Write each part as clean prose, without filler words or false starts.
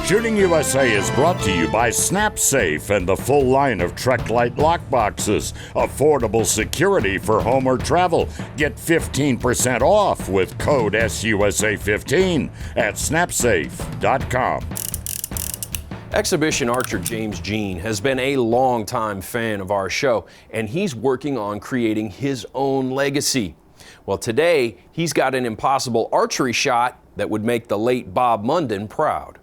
Shooting USA is brought to you by SnapSafe and the full line of Trek-Lite lockboxes. Affordable security for home or travel. Get 15% off with code SUSA15 at snapsafe.com. Exhibition archer James Jean has been a longtime fan of our show, and he's working on creating his own legacy. Well, today, he's got an impossible archery shot that would make the late Bob Munden proud.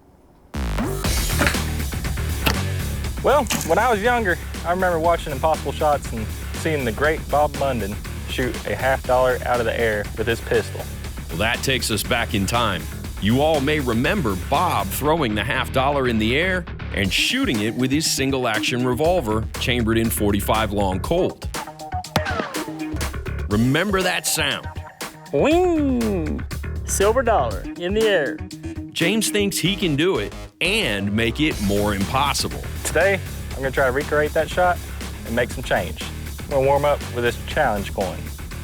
Well, when I was younger, I remember watching impossible shots and seeing the great Bob Munden shoot a $50 out of the air with his pistol. Well, that takes us back in time. You all may remember Bob throwing the $50 in the air and shooting it with his single-action revolver chambered in .45 long Colt. Remember that sound? Wing! Silver dollar in the air. James thinks he can do it and make it more impossible. Today, I'm going to try to recreate that shot and make some change. I'm going to warm up with this challenge coin.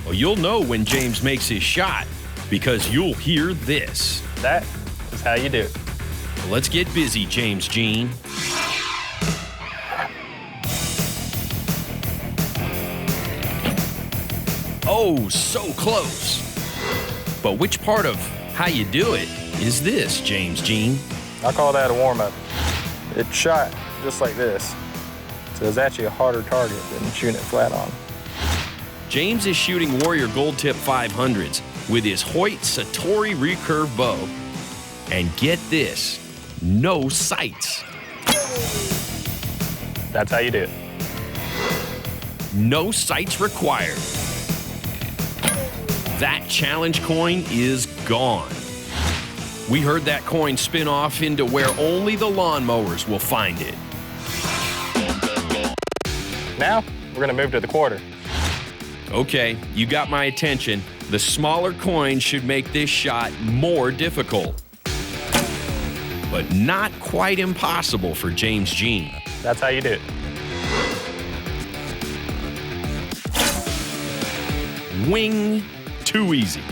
Well, you'll know when James makes his shot because you'll hear this. That is how you do it. Well, let's get busy, James Jean. Oh, so close. But which part of how you do it is this, James Jean? I call that a warm-up. It's shot just like this, so it's actually a harder target than shooting it flat on. James is shooting Warrior Gold Tip 500s with his Hoyt Satori recurve bow. And get this, no sights. That's how you do it. No sights required. That challenge coin is gone. We heard that coin spin off into where only the lawnmowers will find it. Now, we're going to move to the quarter. Okay, you got my attention. The smaller coin should make this shot more difficult. But not quite impossible for James Jean. That's how you do it. Wing, too easy.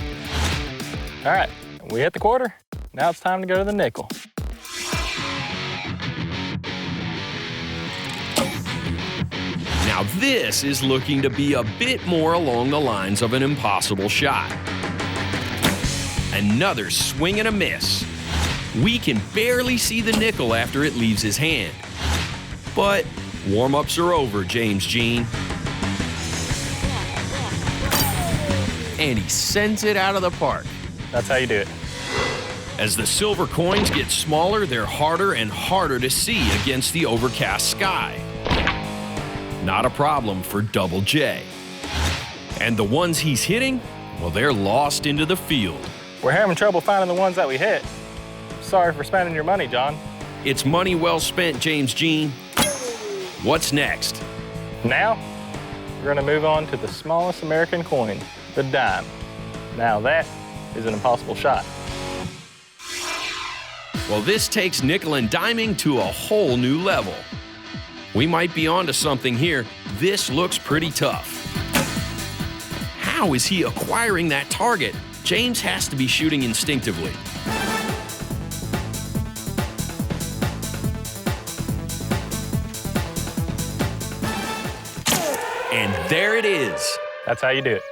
All right, we hit the quarter. Now it's time to go to the nickel. Now this is looking to be a bit more along the lines of an impossible shot. Another swing and a miss. We can barely see the nickel after it leaves his hand. But warm-ups are over, James Jean. And he sends it out of the park. That's how you do it. As the silver coins get smaller, they're harder and harder to see against the overcast sky. Not a problem for Double J. And the ones he's hitting, well, they're lost into the field. We're having trouble finding the ones that we hit. Sorry for spending your money, John. It's money well spent, James Jean. What's next? Now, we're going to move on to the smallest American coin, the dime. Now that is an impossible shot. Well, this takes nickel and diming to a whole new level. We might be onto something here. This looks pretty tough. How is he acquiring that target? James has to be shooting instinctively. And there it is. That's how you do it.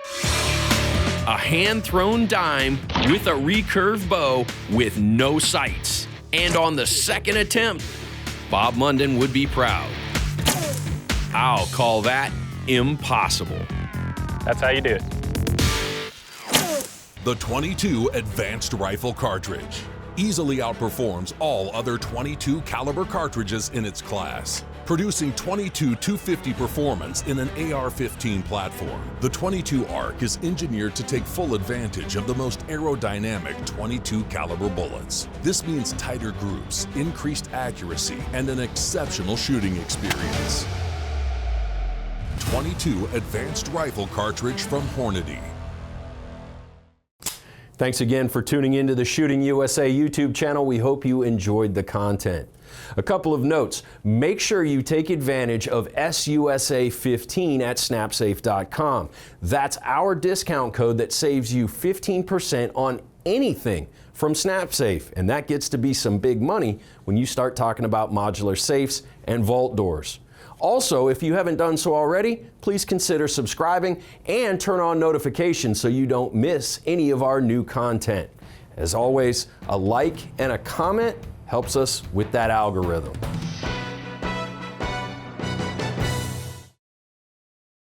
A hand-thrown dime with a recurve bow with no sights. And on the second attempt, Bob Munden would be proud. I'll call that impossible. That's how you do it. The .22 Advanced Rifle Cartridge easily outperforms all other .22 caliber cartridges in its class, producing .22 250 performance in an AR-15 platform. The .22 ARC is engineered to take full advantage of the most aerodynamic .22 caliber bullets. This means tighter groups, increased accuracy, and an exceptional shooting experience. .22 Advanced Rifle Cartridge from Hornady. Thanks again for tuning into the Shooting USA YouTube channel. We hope you enjoyed the content. A couple of notes. Make sure you take advantage of SUSA15 at snapsafe.com. That's our discount code that saves you 15% on anything from SnapSafe, and that gets to be some big money when you start talking about modular safes and vault doors. Also, if you haven't done so already, please consider subscribing and turn on notifications so you don't miss any of our new content. As always, a like and a comment helps us with that algorithm.